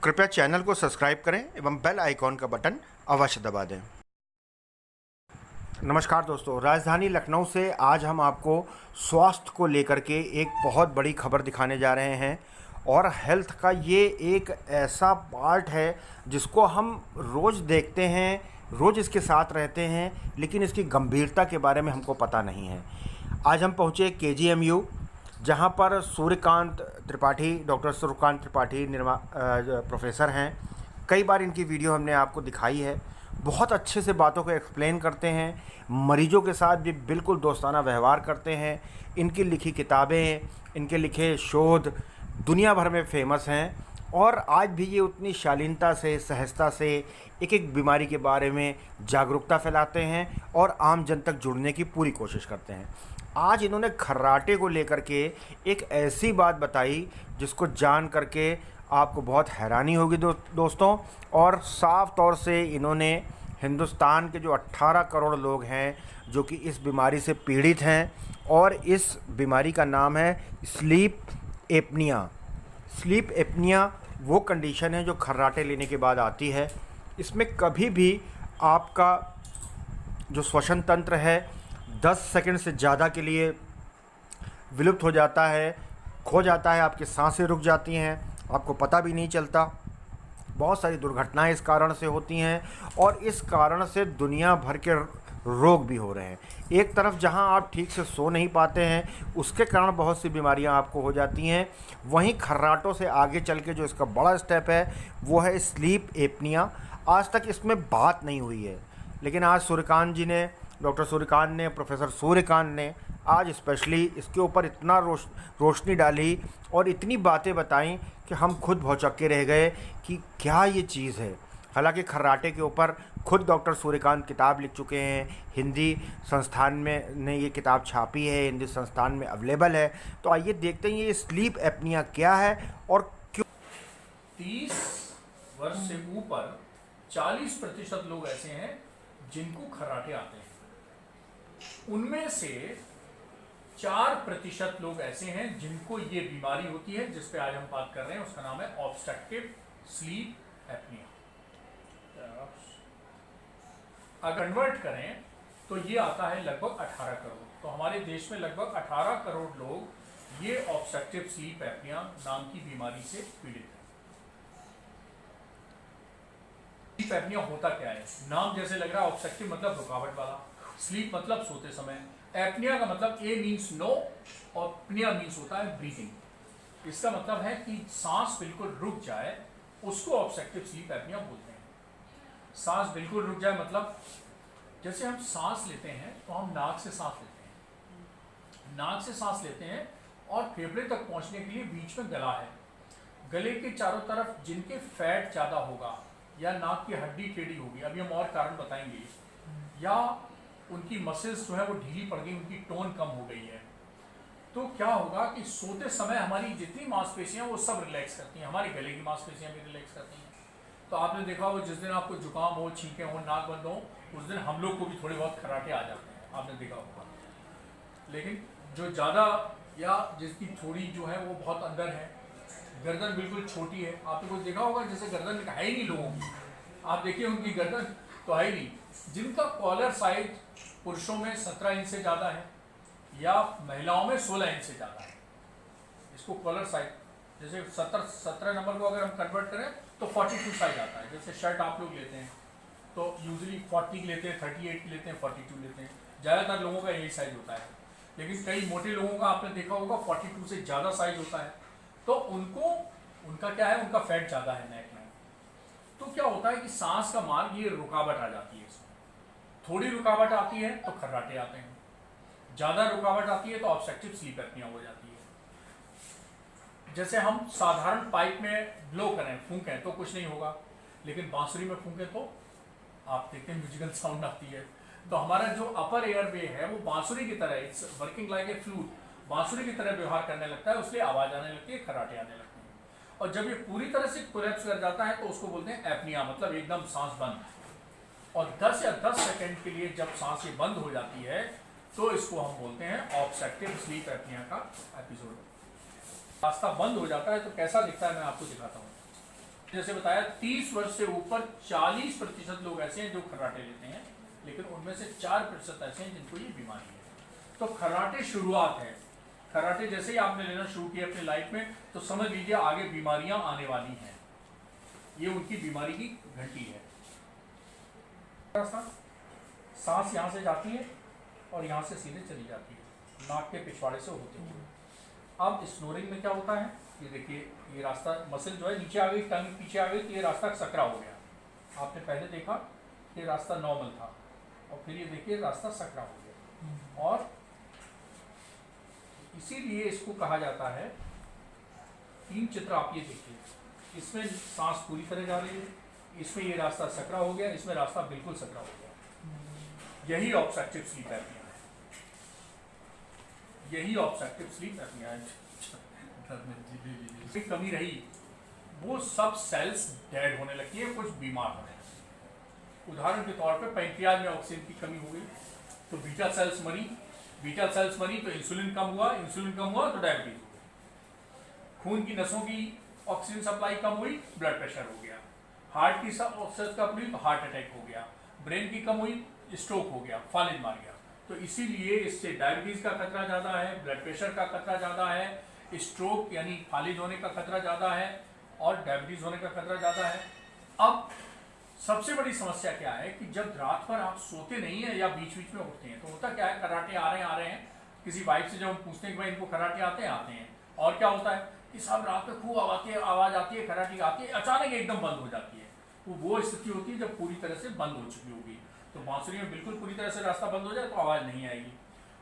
कृपया चैनल को सब्सक्राइब करें एवं बेल आइकॉन का बटन अवश्य दबा दें। नमस्कार दोस्तों, राजधानी लखनऊ से आज हम आपको स्वास्थ्य को लेकर के एक बहुत बड़ी खबर दिखाने जा रहे हैं। और हेल्थ का ये एक ऐसा पार्ट है जिसको हम रोज़ देखते हैं, रोज़ इसके साथ रहते हैं, लेकिन इसकी गंभीरता के बारे में हमको पता नहीं है। आज हम पहुँचे KGMU, जहाँ पर सूर्यकांत त्रिपाठी, डॉक्टर सूर्यकांत त्रिपाठी प्रोफेसर हैं। कई बार इनकी वीडियो हमने आपको दिखाई है। बहुत अच्छे से बातों को एक्सप्लेन करते हैं, मरीजों के साथ भी बिल्कुल दोस्ताना व्यवहार करते हैं। इनकी लिखी किताबें, इनके लिखे शोध दुनिया भर में फेमस हैं। और आज भी ये उतनी शालीनता से, सहजता से एक एक बीमारी के बारे में जागरूकता फैलाते हैं और आम जन तक जुड़ने की पूरी कोशिश करते हैं। आज इन्होंने खर्राटे को लेकर के एक ऐसी बात बताई जिसको जान करके आपको बहुत हैरानी होगी दोस्तों। और साफ तौर से इन्होंने हिंदुस्तान के जो 18 करोड़ लोग हैं जो कि इस बीमारी से पीड़ित हैं, और इस बीमारी का नाम है स्लीप एपनिया। स्लीप एपनिया वो कंडीशन है जो खर्राटे लेने के बाद आती है। इसमें कभी भी आपका जो श्वसन तंत्र है 10 सेकंड से ज़्यादा के लिए विलुप्त हो जाता है, खो जाता है, आपकी सांसें रुक जाती हैं, आपको पता भी नहीं चलता। बहुत सारी दुर्घटनाएं इस कारण से होती हैं और इस कारण से दुनिया भर के रोग भी हो रहे हैं। एक तरफ जहां आप ठीक से सो नहीं पाते हैं, उसके कारण बहुत सी बीमारियां आपको हो जाती हैं। वहीं खर्राटों से आगे चल के जो इसका बड़ा स्टेप है वो है स्लीप एपनिया। आज तक इसमें बात नहीं हुई है, लेकिन आज सूर्यकांत जी ने, डॉक्टर सूर्यकांत ने, प्रोफेसर सूर्यकांत ने आज स्पेशली इसके ऊपर इतना रोशनी डाली और इतनी बातें बताई कि हम खुद भौचक्के रह गए कि क्या ये चीज़ है। हालांकि खर्राटे के ऊपर खुद डॉक्टर सूर्यकांत किताब लिख चुके हैं, हिंदी संस्थान में ने ये किताब छापी है, हिंदी संस्थान में अवेलेबल है। तो आइए देखते हैं ये स्लीप एपनिया क्या है और क्यों। 30 वर्ष से ऊपर 40% लोग ऐसे हैं जिनको खर्राटे आते हैं। उनमें से 4% लोग ऐसे हैं जिनको ये बीमारी होती है जिस पे आज हम बात कर रहे हैं। उसका नाम है ऑब्स्ट्रक्टिव स्लीप एपनिया। अगर कन्वर्ट करें तो ये आता है लगभग 18 करोड़। तो हमारे देश में लगभग 18 करोड़ लोग ये ऑब्स्ट्रक्टिव स्लीप एपनिया नाम की बीमारी से पीड़ित हैं। स्लीप एपनिया होता क्या है? नाम जैसे लग रहा है, ऑब्स्ट्रक्टिव मतलब रुकावट वाला, स्लीप मतलब सोते समय, एपनिया का मतलब ए मीन्स नो और प्निया मीन्स होता है ब्रीथिंग। इसका मतलब है कि सांस बिल्कुल रुक जाए, उसको ऑब्स्ट्रक्टिव स्लीप एपनिया बोलते हैं। सांस बिल्कुल रुक जाए मतलब जैसे हम सांस लेते हैं तो हम नाक से सांस लेते हैं, नाक से सांस लेते हैं और फेफड़े तक पहुंचने के लिए बीच में गला है। गले के चारों तरफ जिनके फैट ज़्यादा होगा या नाक की हड्डी टेढ़ी होगी, अभी हम और कारण बताएंगे, या उनकी मसल्स जो है वो ढीली पड़ गई, उनकी टोन कम हो गई है, तो क्या होगा कि सोते समय हमारी जितनी मांसपेशियां वो सब रिलैक्स करती हैं। हमारी गले की मांसपेशियां भी रिलैक्स करती हैं। तो आपने देखा हो जिस दिन आपको जुकाम हो, छींके हो, नाक बंद हो, उस दिन हम लोग को भी थोड़े बहुत खर्राटे आ जाते हैं, आपने देखा होगा। लेकिन जो ज़्यादा या जिसकी थोड़ी जो है वो बहुत अंदर है, गर्दन बिल्कुल छोटी है, आपने कुछ देखा होगा जैसे गर्दन है ही नहीं लोगों की, आप देखिए उनकी गर्दन तो है ही नहीं। जिनका कॉलर साइज पुरुषों में 17 इंच से ज़्यादा है या महिलाओं में 16 इंच से ज़्यादा है, इसको कॉलर साइज, जैसे 17 नंबर को अगर हम कन्वर्ट करें तो 42 साइज आता है। जैसे शर्ट आप लोग लेते हैं तो यूजुअली 40 की लेते हैं, 38 की लेते हैं, 42 लेते हैं, ज़्यादातर लोगों का यही साइज होता है। लेकिन कई मोटे लोगों का आपने देखा होगा 42 से ज़्यादा साइज होता है। तो उनका क्या है, उनका फैट ज़्यादा है नेक में। तो क्या होता है कि सांस का मार्ग, ये रुकावट आ जाती है इसमें। थोड़ी रुकावट आती है तो खर्राटे आते हैं, ज़्यादा रुकावट आती है तो ऑब्स्ट्रक्टिव स्लीप एपनिया हो जाती है। जैसे हम साधारण पाइप में ब्लो करें, फूंकें तो कुछ नहीं होगा, लेकिन बांसुरी में फूंकें तो आप देखते हैं म्यूजिकल साउंड आती है। तो हमारा जो अपर एयर वे है वो बांसुरी की तरह, it's working like a flute, बांसुरी की तरह व्यवहार करने लगता है, उसलिए आवाज़ आने लगती है, खर्राटे आने लगते हैं। और जब ये पूरी तरह से कोलैप्स कर जाता है तो उसको बोलते हैं एपनिया, मतलब एकदम सांस बंद। और 10 या 10 सेकंड के लिए जब सांसें बंद हो जाती है तो इसको हम बोलते हैं ऑब्स्ट्रक्टिव स्लीप एपनिया का एपिसोड। रास्ता बंद हो जाता है तो कैसा दिखता है मैं आपको दिखाता हूँ। जैसे बताया 30 वर्ष से ऊपर 40% लोग ऐसे हैं जो खर्राटे लेते हैं, लेकिन उनमें से 4% ऐसे हैं जिनको ये बीमारी है। तो खर्राटे शुरुआत है। खर्राटे जैसे ही आपने लेना शुरू किया अपनी लाइफ में, तो समझ लीजिए आगे बीमारियां आने वाली हैं। ये उनकी बीमारी की घंटी है। सांस यहाँ से जाती है और यहाँ से सीधे चली जाती है, नाक के पिछवाड़े से होते हुए। अब स्नोरिंग में क्या होता है, ये देखिए, ये रास्ता मसल जो है नीचे आ गई, टंग पीछे आ गई, तो ये रास्ता सकरा हो गया। आपने पहले देखा ये रास्ता नॉर्मल था, और फिर ये देखिए रास्ता सकरा हो गया। और इसीलिए इसको कहा जाता है, 3 चित्र आप ये देखिए, इसमें सांस पूरी तरह जा रही है, इसमें ये रास्ता सकरा हो गया, इसमें रास्ता बिल्कुल सकरा हो गया। यही ऑब्स्ट्रक्टिव स्लीप एपनिया है, यही ऑब्स्ट्रक्टिव स्लीप एपनिया है। कमी रही, वो सब सेल्स डेड होने लगती है, कुछ बीमार होने लगती है। उदाहरण के तौर पे पैंक्रियाज में ऑक्सीजन की कमी हो गई तो बीटा सेल्स मरी, तो इंसुलिन कम हुआ तो डायबिटीज हो गई। खून की नसों की ऑक्सीजन सप्लाई कम हुई, ब्लड प्रेशर हो गया। हार्ट की ऑक्सीजन कम हुई तो हार्ट अटैक हो गया। ब्रेन की कम हुई, स्ट्रोक हो गया, फालिज मार गया। तो इसीलिए इससे डायबिटीज का खतरा ज्यादा है, ब्लड प्रेशर का खतरा ज्यादा है, स्ट्रोक यानी फालिज होने का खतरा ज्यादा है, और डायबिटीज होने का खतरा ज्यादा है। अब सबसे बड़ी समस्या क्या है कि जब रात भर आप सोते नहीं है या बीच बीच में उठते हैं, तो होता क्या है, खर्राटे आ रहे हैं। किसी वाइफ से जब हम पूछते हैं कि भाई इनको खर्राटे आते हैं, और क्या होता है कि सब रात में खूब आवाज आती है, खर्राटे आती है, अचानक एकदम बंद हो जाती है। वो स्थिति होती है जब पूरी तरह से बंद हो चुकी होगी। तो बांसुरी में बिल्कुल पूरी तरह से रास्ता बंद हो जाए तो आवाज नहीं आएगी,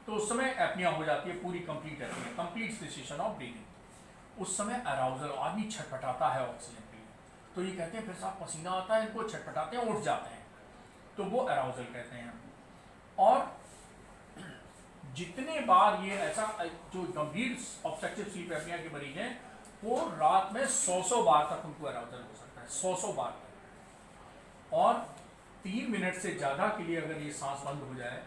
तो उस समय एपनिया हो जाती है, पूरी complete apnoea, complete cessation of breathing. उस समय अराउजल, आदमी छटपटाता है ऑक्सीजन के लिए, तो ये कहते हैं फिर साहब पसीना आता है, इनको छटपटाते हैं, उठ जाते हैं, तो वो अराउजल कहते हैं। और जितने बार ये ऐसा जो गंभीर ऑब्स्ट्रक्टिव स्लीप एपनिया के मरीज हैं, वो रात में 100 बार तक उनको अराउजल हो सकता है, 100 बार तक। और 3 मिनट से ज्यादा के लिए अगर ये सांस बंद हो जाए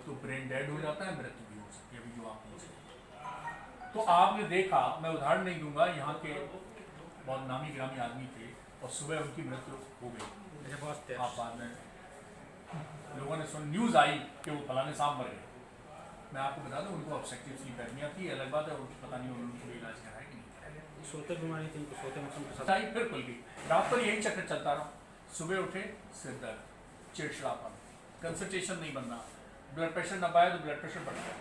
तो ब्रेन डेड हो जाता है, मृत्यु भी हो सकती है, अभी जो आप पूछ रहे। तो आपने देखा, मैं उदाहरण नहीं दूंगा, यहाँ के बहुत नामी ग्रामी आदमी थे और सुबह उनकी मृत्यु हो गई। आप बाद में लोगों ने सुन, न्यूज आई कि वो फलाने साहब मर गए। मैं आपको बता दूं, उनको ऑब्स्ट्रक्टिव स्लीप एपनिया थी, अलग बात है, पता नहीं उन्होंने कोई इलाज कराया कि नहीं कराया। सोते बीमारी थी, सोते मौसम के साथ फिर खुल गई, रात पर यही चक्कर चलता रहा। सुबह उठे सिर दर्द, चिड़चिड़ापन, कंसंट्रेशन नहीं बनना, ब्लड प्रेशर न पाया तो ब्लड प्रेशर बढ़ गया।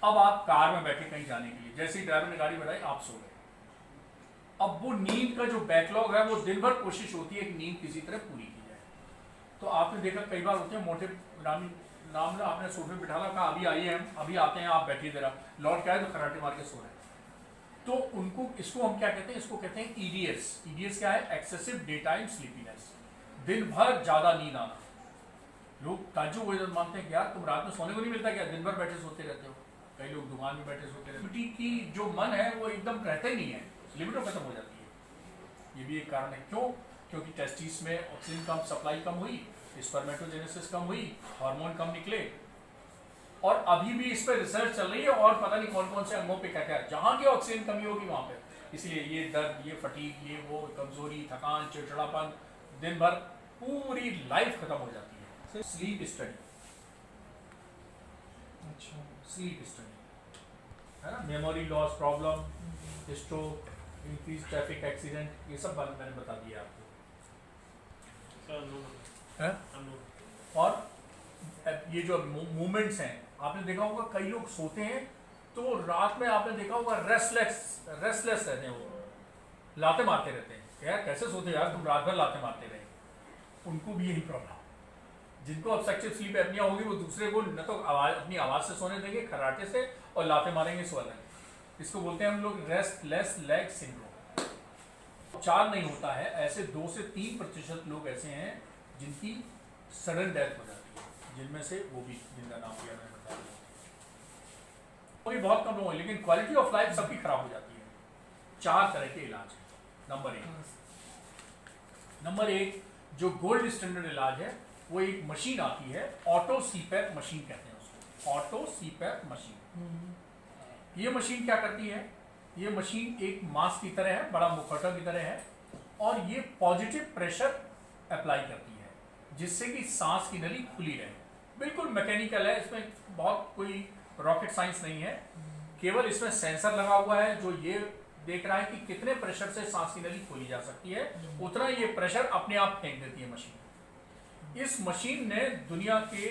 अब आप कार में बैठे कहीं जाने के लिए, जैसे ही ड्राइवर ने गाड़ी बढ़ाई आप सो गए। अब वो नींद का जो बैकलॉग है, वो दिन भर कोशिश होती है कि नींद किसी तरह पूरी की जाए। तो आपने देखा कई बार होते हैं मोटे नाम ना, आपने सोफे बिठाला, कहा अभी आइए हम अभी आते हैं, आप बैठिए जरा, लौट के आए तो खर्राटे मार के सो रहे हैं। तो उनको, इसको हम क्या कहते हैं, इसको कहते हैं ईडीएस। ईडीएस क्या है, एक्सेसिव डे टाइम स्लीपीनेस, दिन भर ज्यादा नींद आना। लोग ताज्जुब हो जाते, मानते हैं कि यार तुम रात में सोने को नहीं मिलता क्या, दिन भर बैठे सोते रहते हो। कई लोग दुकान में बैठे सोते रहते हैं, की जो मन है वो एकदम रहता ही नहीं है, लिमिटों खत्म हो जाती है। ये भी एक कारण है। क्यों? क्योंकि टेस्टिस में ऑक्सीजन कम सप्लाई कम हुई, स्पर्मेटोजेनेसिस कम हुई, हार्मोन कम निकले, और अभी भी इस पर रिसर्च चल रही है, और पता नहीं कौन कौन से अंगों पे क्या क्या है, जहां की ऑक्सीजन कमी होगी वहां पे। इसलिए ये दर्द, ये फटीग, ये वो, कमजोरी, थकान, चिड़चिड़ापन, दिन भर पूरी लाइफ खत्म हो जाती है। स्लीप स्टडी, अच्छा, स्लीप स्टडी है ना, memory loss problem, stroke, increase traffic accident, ये सब मैंने बता दिया आपको। और ये जो मूवमेंट्स हैं, आपने देखा होगा कई लोग सोते हैं तो रात में आपने देखा होगा रेस्टलेस रहते हैं, वो लाते मारते रहते हैं। यार कैसे सोते यार तुम, रात भर लाते मारते रहे। उनको भी यही प्रॉब्लम। जिनको ऑब्स्ट्रक्टिव स्लीप एपनिया होगी वो दूसरे को न तो अपनी आवाज से सोने देंगे, खर्राटे से, और लाते मारेंगे सो लेंगे। इसको बोलते हैं हम लोग रेस्टलेस लेग सिंड्रोम। उपचार नहीं होता है, ऐसे 2 से 3% लोग ऐसे हैं जिनकी सडन डेथ हो जाती है, जिनमें से वो भी जिनका नाम लिया मैंने बता दिया। वो भी बहुत कम लोग हैं, लेकिन क्वालिटी ऑफ लाइफ सबकी खराब हो जाती है। 4 तरह के इलाज हैं। नंबर 1 जो गोल्ड स्टैंडर्ड इलाज है, वो एक मशीन आती है, ऑटो सीपैप मशीन कहते हैं उसको, ऑटो सीपैप मशीन। ये मशीन क्या करती है, ये मशीन एक मास्क की तरह है, बड़ा मुखौटा की तरह है, और ये पॉजिटिव प्रेशर अप्लाई करती है जिससे कि सांस की नली खुली रहे। बिल्कुल मैकेनिकल है, इसमें बहुत कोई रॉकेट साइंस नहीं है, केवल इसमें सेंसर लगा हुआ है जो ये देख रहा है कि कितने प्रेशर से सांस की नली खोली जा सकती है, उतना ये प्रेशर अपने आप फेंक देती है मशीन। इस मशीन ने दुनिया के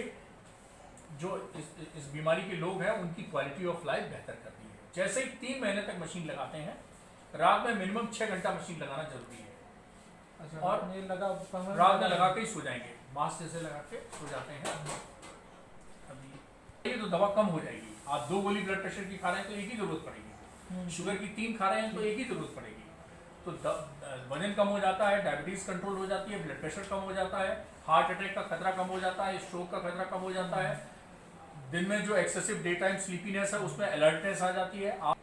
जो इस बीमारी के लोग हैं उनकी क्वालिटी ऑफ लाइफ बेहतर कर दी है। जैसे ही 3 महीने तक मशीन लगाते हैं, रात में मिनिमम 6 घंटा मशीन लगाना जरूरी है। अच्छा, और रात में लगा के ही सो जाएंगे, मास्क जैसे लगा के सो जाते हैं। अभी ये तो दवा कम हो जाएगी। आप 2 गोली ब्लड प्रेशर की खा रहे हैं तो एक ही जरूरत पड़ेगी, शुगर की 3 खा रहे हैं तो एक ही जरूरत पड़ेगी। तो वजन कम हो जाता है, डायबिटीज कंट्रोल हो जाती है, ब्लड प्रेशर कम हो जाता है, हार्ट अटैक का खतरा कम हो जाता है, स्ट्रोक का खतरा कम हो जाता है। दिन में जो एक्सेसिव डे टाइम स्लीपीनेस है उसमें अलर्टनेस आ जाती है। आप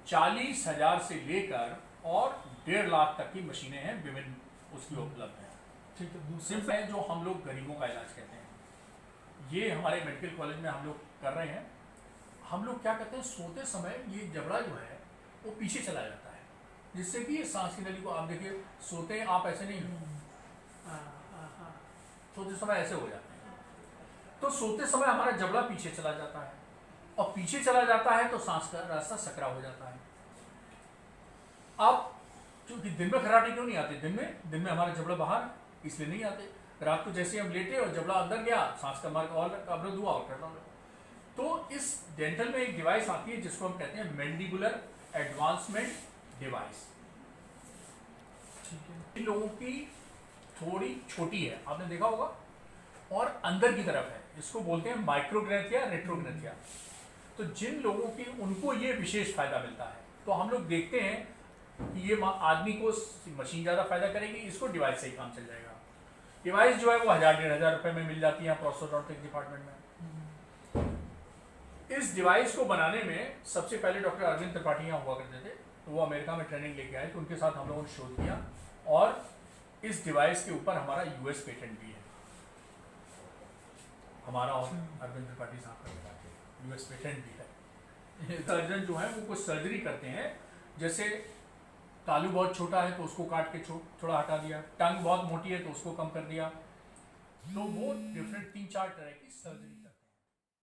40,000 से लेकर और 1.5 लाख तक की मशीनें हैं, विभिन्न उसकी उपलब्ध है। ठीक है। सिर्फ है जो हम लोग गरीबों का इलाज कहते हैं, ये हमारे मेडिकल कॉलेज में हम लोग कर रहे हैं। हम लोग क्या कहते हैं, सोते समय ये जबड़ा जो है वो पीछे चला जाता है, जिससे कि ये सांस की नली को, आप देखिए सोते हैं आप ऐसे नहीं, सोते समय ऐसे हो जाते हैं। तो सोते समय हमारा जबड़ा पीछे चला जाता है, और पीछे चला जाता है तो सांस का रास्ता सकरा हो जाता है। अब क्योंकि दिन में खराटे क्यों नहीं आते, दिन में हमारा जबड़ा बाहर इसलिए नहीं आते। रात को जैसे हम लेटे और जबड़ा अंदर गया, सांस का मार्ग और अवरुद्ध हुआ और करना। तो इस डेंटल में एक डिवाइस आती है जिसको हम कहते हैं मैंडिबुलर एडवांसमेंट डिवाइस। इन लोगों की थोड़ी छोटी है, आपने देखा होगा, और अंदर की तरफ है, इसको बोलते हैं माइक्रोग्रेथिया रेट्रोग्रेथिया। तो जिन लोगों की, उनको ये विशेष फायदा मिलता है। तो हम लोग देखते हैं कि ये आदमी को मशीन ज्यादा फायदा करेगी, इसको डिवाइस से ही काम चल जाएगा। डिवाइस जो है वो 1,000-1,500 रुपए में मिल जाती है प्रोस्थोडोंटिक डिपार्टमेंट में। इस डिवाइस को बनाने में सबसे पहले डॉक्टर अरविंद त्रिपाठी यहाँ हुआ करते थे, तो वो अमेरिका में ट्रेनिंग लेके आए, तो उनके साथ हम लोगों ने शोध किया, और इस डिवाइस के ऊपर हमारा यूएस पेटेंट भी है, हमारा और अरविंद त्रिपाठी साहब का यूएस पेटेंट भी है। सर्जन जो है वो कुछ सर्जरी करते हैं, जैसे तालू बहुत छोटा है तो उसको काट के थोड़ा हटा दिया, टंग बहुत मोटी है तो उसको कम कर दिया। तो वो डिफरेंट 3-4 तरह की सर्जरी